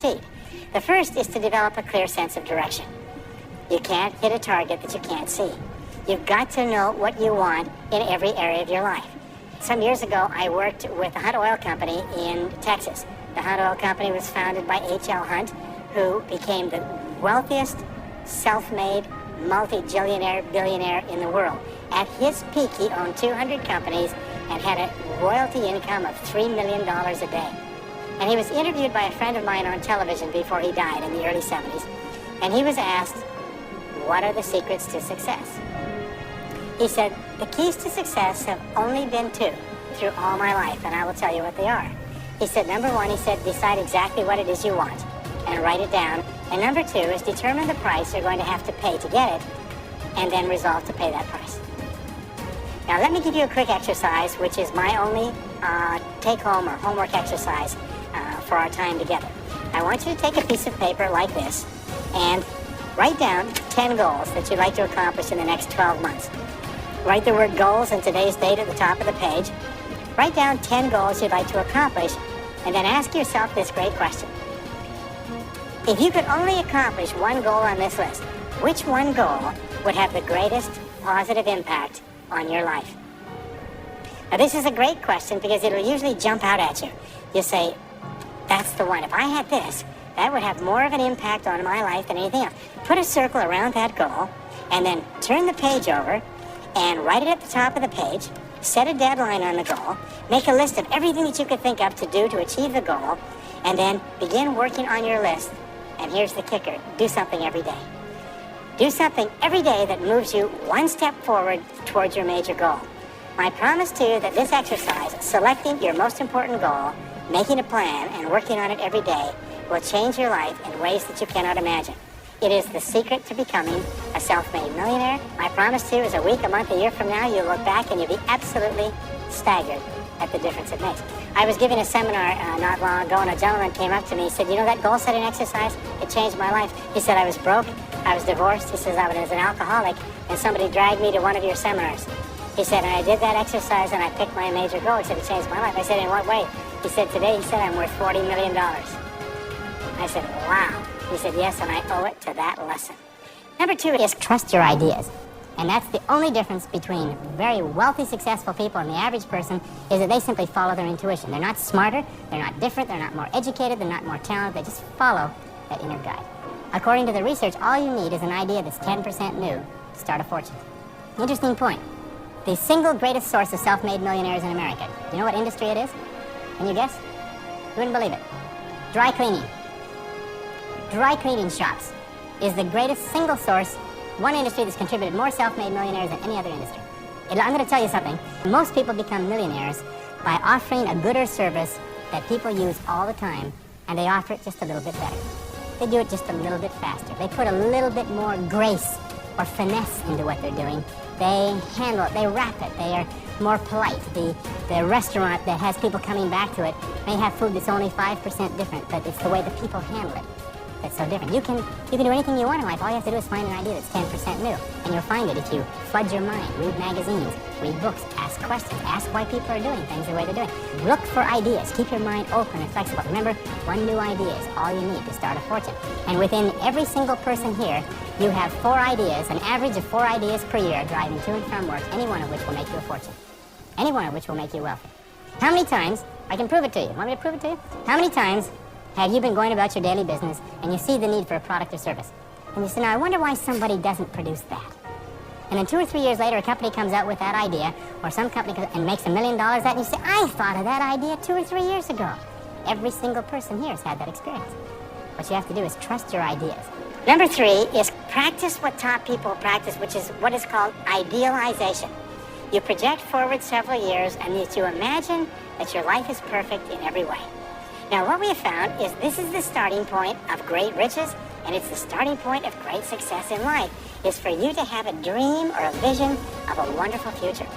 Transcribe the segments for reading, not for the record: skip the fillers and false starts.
succeed. The first is to develop a clear sense of direction. You can't hit a target that you can't see. You've got to know what you want in every area of your life. Some years ago, I worked with the Hunt Oil Company in Texas. The Hunt Oil Company was founded by H.L. Hunt, who became the wealthiest, self-made, multi-billionaire in the world. At his peak, he owned 200 companies and had a royalty income of $3 million a day. And he was interviewed by a friend of mine on television before he died in the early 70s. And he was asked, what are the secrets to success? He said, the keys to success have only been two through all my life, and I will tell you what they are. He said, number one, he said, decide exactly what it is you want and write it down. And number two is determine the price you're going to have to pay to get it, and then resolve to pay that price. Now let me give you a quick exercise, which is my only take-home or homework exercise for our time together. I want you to take a piece of paper like this and write down 10 goals that you'd like to accomplish in the next 12 months. Write the word goals and today's date at the top of the page. Write down 10 goals you'd like to accomplish, and then ask yourself this great question. If you could only accomplish one goal on this list, which one goal would have the greatest positive impact on your life? Now this is a great question because it'll usually jump out at you. You say, that's the one. If I had this, that would have more of an impact on my life than anything else. Put a circle around that goal, and then turn the page over and write it at the top of the page. Set a deadline on the goal. Make a list of everything that you could think of to do to achieve the goal, and then begin working on your list. And here's the kicker. Do something every day. Do something every day that moves you one step forward towards your major goal. My promise to you that this exercise, selecting your most important goal, making a plan, and working on it every day, will change your life in ways that you cannot imagine. It is the secret to becoming a self-made millionaire. My promise to you is a week, a month, a year from now, you'll look back and you'll be absolutely staggered at the difference it makes. I was giving a seminar not long ago, and a gentleman came up to me. He said, you know that goal-setting exercise? It changed my life. He said, I was broke, I was divorced. He says, I was an alcoholic, and somebody dragged me to one of your seminars. He said, and I did that exercise, and I picked my major goal. He said, it changed my life. I said, in what way? He said, today, he said, I'm worth $40 million. I said, wow. He said, yes, and I owe it to that lesson. Number two is trust your ideas. And that's the only difference between very wealthy, successful people and the average person, is that they simply follow their intuition. They're not smarter, they're not different, they're not more educated, they're not more talented, they just follow that inner guide. According to the research, all you need is an idea that's 10% new to start a fortune. Interesting point. The single greatest source of self-made millionaires in America. Do you know what industry it is? Can you guess? You wouldn't believe it. Dry cleaning. Dry cleaning shops is the greatest single source, one industry that's contributed more self-made millionaires than any other industry. I'm going to tell you something. Most people become millionaires by offering a good or service that people use all the time, and they offer it just a little bit better. They do it just a little bit faster. They put a little bit more grace or finesse into what they're doing. They handle it, they wrap it, they are more polite. The restaurant that has people coming back to it may have food that's only 5% different, but it's the way the people handle it that's so different. You can do anything you want in life. All you have to do is find an idea that's 10% new, and you'll find it if you flood your mind, read magazines, read books, ask questions, ask why people are doing things the way they're doing. Look for ideas. Keep your mind open and flexible. Remember, one new idea is all you need to start a fortune. And within every single person here, you have 4 ideas, an average of 4 ideas per year, driving to and from work, any one of which will make you a fortune. Any one of which will make you wealthy. How many times, I can prove it to you. Want me to prove it to you? How many times have you been going about your daily business and you see the need for a product or service? And you say, now I wonder why somebody doesn't produce that. And then 2 or 3 years later, a company comes out with that idea, or some company comes and makes $1 million that, and you say, I thought of that idea 2 or 3 years ago. Every single person here has had that experience. What you have to do is trust your ideas. Number 3 is practice what top people practice, which is what is called idealization. You project forward several years and you imagine that your life is perfect in every way. Now what we have found is this is the starting point of great riches, and it's the starting point of great success in life, is for you to have a dream or a vision of a wonderful future.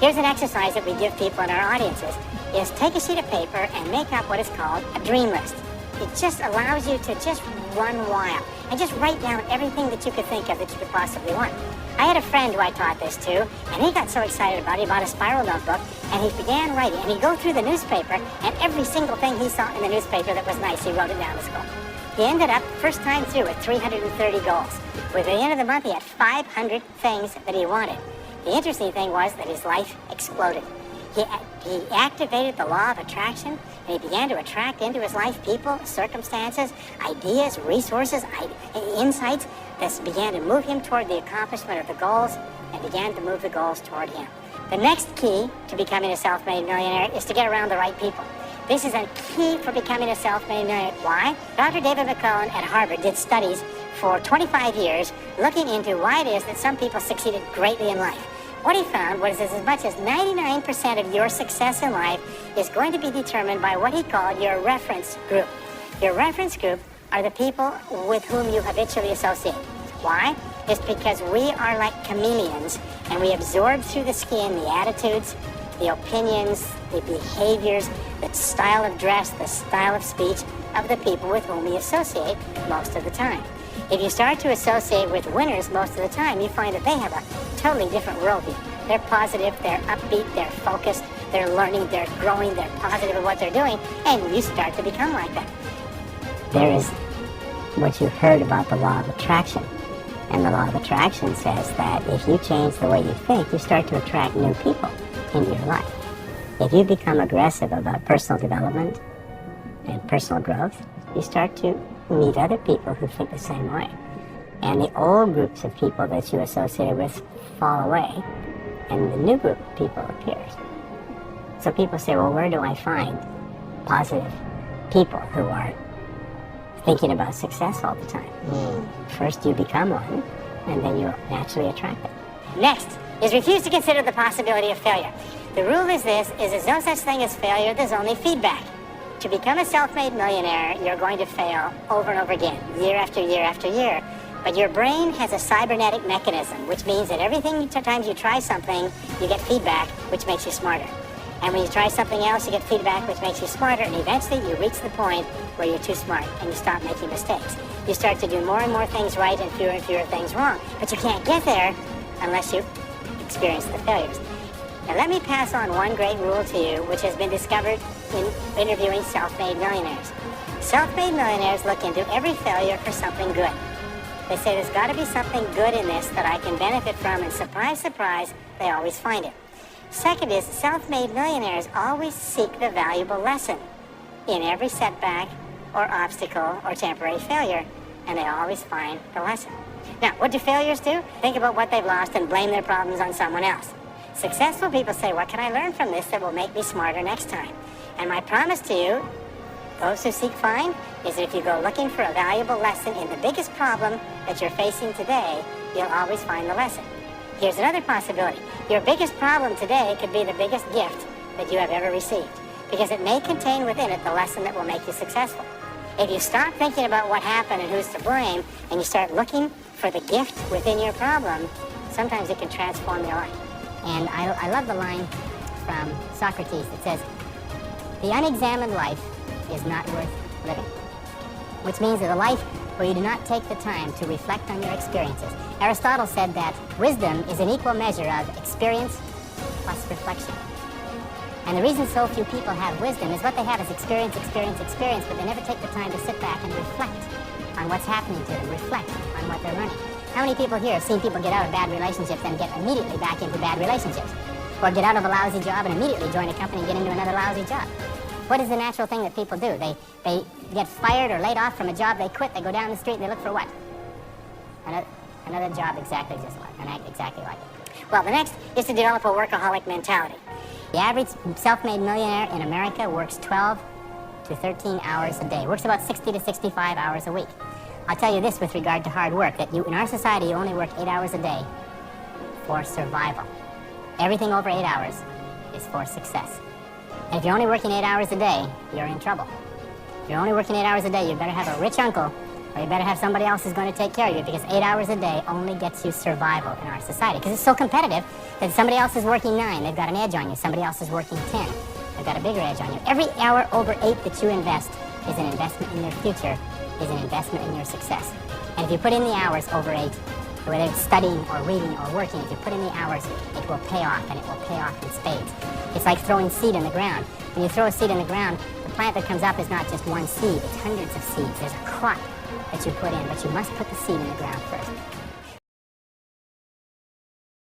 Here's an exercise that we give people in our audiences, is take a sheet of paper and make up what is called a dream list. It just allows you to just run wild and just write down everything that you could think of that you could possibly want. I had a friend who I taught this to, and he got so excited about it, he bought a spiral notebook, and he began writing. And he'd go through the newspaper, and every single thing he saw in the newspaper that was nice, he wrote it down as a goal. He ended up, first time through, with 330 goals. By the end of the month, he had 500 things that he wanted. The interesting thing was that his life exploded. He activated the law of attraction, and he began to attract into his life people, circumstances, ideas, resources, insights that began to move him toward the accomplishment of the goals and began to move the goals toward him. The next key to becoming a self-made millionaire is to get around the right people. This is a key for becoming a self-made millionaire. Why? Dr. David McClellan at Harvard did studies for 25 years looking into why it is that some people succeeded greatly in life. What he found was that as much as 99% of your success in life is going to be determined by what he called your reference group. Your reference group are the people with whom you habitually associate. Why? It's because we are like chameleons, and we absorb through the skin the attitudes, the opinions, the behaviors, the style of dress, the style of speech of the people with whom we associate most of the time. If you start to associate with winners most of the time, you find that they have a totally different worldview. They're positive, they're upbeat, they're focused, they're learning, they're growing, they're positive in what they're doing, and you start to become like that. There is what you've heard about the law of attraction. And the law of attraction says that if you change the way you think, you start to attract new people into your life. If you become aggressive about personal development and personal growth, you start to meet other people who think the same way. And the old groups of people that you associate with fall away, and the new group of people appears. So people say, well, where do I find positive people who are thinking about success all the time? First you become one, and then you naturally attract it. Next is refuse to consider the possibility of failure. The rule is this, is there's no such thing as failure, there's only feedback. To become a self-made millionaire, you're going to fail over and over again, year after year after year. But your brain has a cybernetic mechanism, which means that times you try something, you get feedback, which makes you smarter. And when you try something else, you get feedback, which makes you smarter, and eventually you reach the point where you're too smart, and you stop making mistakes. You start to do more and more things right and fewer things wrong. But you can't get there unless you experience the failures. Now let me pass on one great rule to you, which has been discovered in interviewing self-made millionaires. Self-made millionaires look into every failure for something good. They say there's got to be something good in this that I can benefit from, and surprise, surprise, they always find it. Second is, self-made millionaires always seek the valuable lesson in every setback or obstacle or temporary failure, and they always find the lesson. Now, what do failures do? Think about what they've lost and blame their problems on someone else. Successful people say, what can I learn from this that will make me smarter next time? And my promise to you, those who seek find, is that if you go looking for a valuable lesson in the biggest problem that you're facing today, you'll always find the lesson. Here's another possibility. Your biggest problem today could be the biggest gift that you have ever received, because it may contain within it the lesson that will make you successful. If you stop thinking about what happened and who's to blame, and you start looking for the gift within your problem, sometimes it can transform your life. And I love the line from Socrates that says, the unexamined life is not worth living. Which means that a life where you do not take the time to reflect on your experiences. Aristotle said that wisdom is an equal measure of experience plus reflection. And the reason so few people have wisdom is what they have is experience, but they never take the time to sit back and reflect on what's happening to them, reflect on what they're learning. How many people here have seen people get out of bad relationships and get immediately back into bad relationships? Or get out of a lousy job and immediately join a company and get into another lousy job? What is the natural thing that people do? They get fired or laid off from a job, they quit, they go down the street and they look for what? Another job exactly just like, and act exactly like it. Well, the next is to develop a workaholic mentality. The average self-made millionaire in America works 12 to 13 hours a day, works about 60 to 65 hours a week. I'll tell you this with regard to hard work, that in our society, you only work 8 hours a day for survival. Everything over 8 hours is for success. And if you're only working 8 hours a day, you're in trouble. If you're only working 8 hours a day, you better have a rich uncle, or you better have somebody else who's going to take care of you, because 8 hours a day only gets you survival in our society. Because it's so competitive that somebody else is working 9, they've got an edge on you. Somebody else is working 10, they've got a bigger edge on you. Every hour over 8 that you invest is an investment in your future, is an investment in your success. And if you put in the hours over 8, whether it's studying or reading or working, if you put in the hours, it will pay off, and it will pay off in spades. It's like throwing seed in the ground. When you throw a seed in the ground, the plant that comes up is not just one seed, it's hundreds of seeds. There's a crop that you put in, but you must put the seed in the ground first.